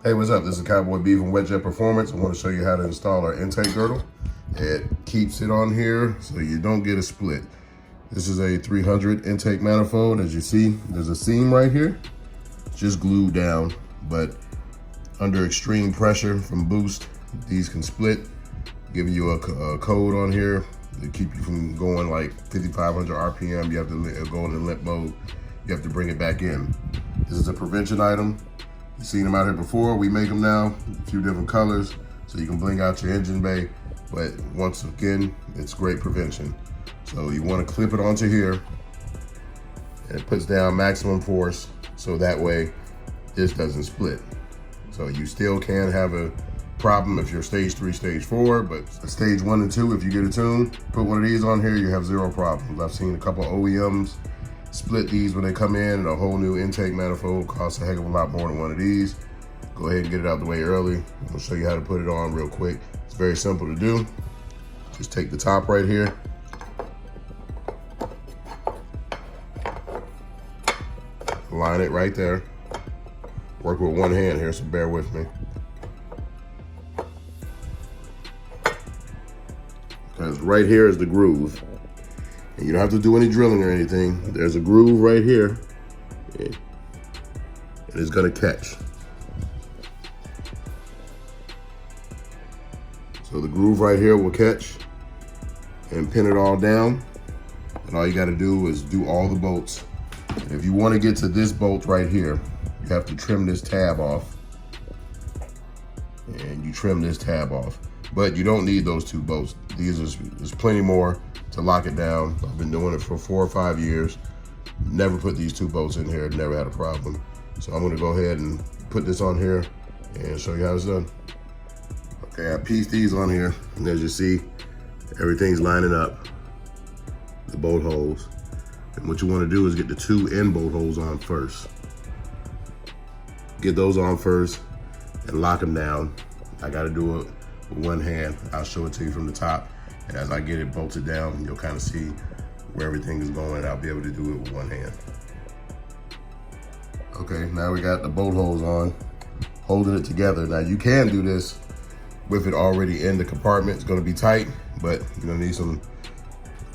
Hey, what's up? This is Cowboy B from Wet Jet Performance. I want to show you how to install our intake girdle. It keeps it on here so you don't get a split. This is a 300 intake manifold. As you see, there's a seam right here, just glued down, but under extreme pressure from boost, these can split, giving you a code on here to keep you from going like 5,500 RPM. You have to go into limp mode. You have to bring it back in. This is a prevention item. You've seen them out here before. We make them now, a few different colors, so you can bling out your engine bay. But once again, it's great prevention. So you want to clip it onto here, and it puts down maximum force, so that way this doesn't split. So you still can have a problem if you're stage 3, stage 4, but stage 1 and 2, if you get a tune, put one of these on here, you have zero problems. I've seen a couple of OEMs split these when they come in, and a whole new intake manifold costs a heck of a lot more than one of these. Go ahead and get it out the way early. I'll show you how to put it on real quick. It's very simple to do. Just take the top right here, line it right there. Work with one hand here, so bear with me. Because right here is the groove. And you don't have to do any drilling or anything. There's a groove right here, and it's gonna catch. So the groove right here will catch and pin it all down. And all you gotta do is do all the bolts. And if you wanna get to this bolt right here, you have to trim this tab off. And you trim this tab off. But you don't need those 2 bolts. There's plenty more to lock it down. I've been doing it for 4 or 5 years. Never put these 2 bolts in here, never had a problem. So I'm gonna go ahead and put this on here and show you how it's done. Okay, I pieced these on here, and as you see, everything's lining up, the bolt holes. And what you wanna do is get the 2 end bolt holes on first. Get those on first and lock them down. I gotta do it with one hand. I'll show it to you from the top. And as I get it bolted down, you'll kind of see where everything is going. I'll be able to do it with one hand. Okay, now we got the bolt holes on, holding it together. Now you can do this with it already in the compartment. It's gonna be tight, but you're gonna need some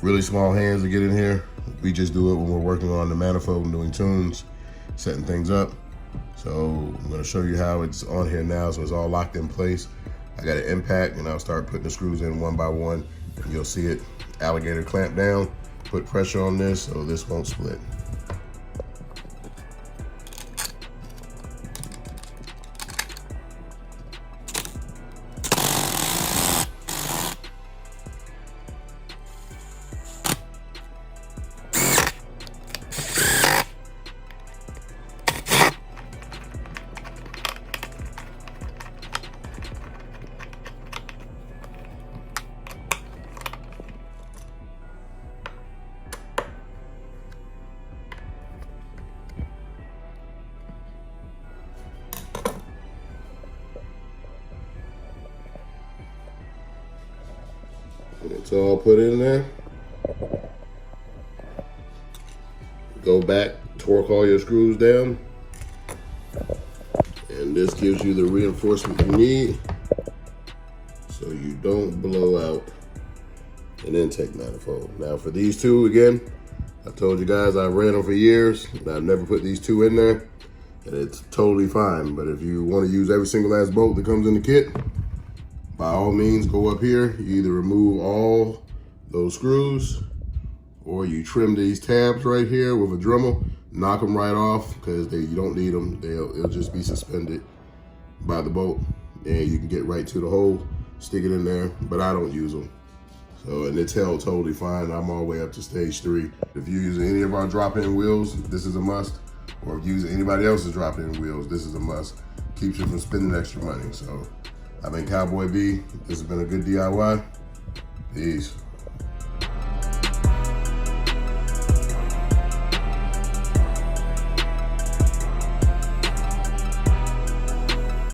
really small hands to get in here. We just do it when we're working on the manifold and doing tunes, setting things up. So I'm gonna show you how it's on here now, so it's all locked in place. I got an impact, and I'll start putting the screws in one by one. And you'll see it alligator clamp down, put pressure on this so this won't split. It's all put in there. Go back, torque all your screws down. And this gives you the reinforcement you need so you don't blow out an intake manifold. Now for these 2, again, I told you guys I ran them for years, and I've never put these 2 in there, and it's totally fine. But if you want to use every single last bolt that comes in the kit, by all means, go up here. You either remove all those screws, or you trim these tabs right here with a Dremel, knock them right off, because you don't need them. It'll just be suspended by the bolt, and you can get right to the hole, stick it in there, but I don't use them. So, and it's held totally fine. I'm all the way up to stage 3. If you're using any of our drop-in wheels, this is a must. Or if you're using anybody else's drop-in wheels, this is a must. Keeps you from spending extra money. So I've been Cowboy B. This has been a good DIY. Peace.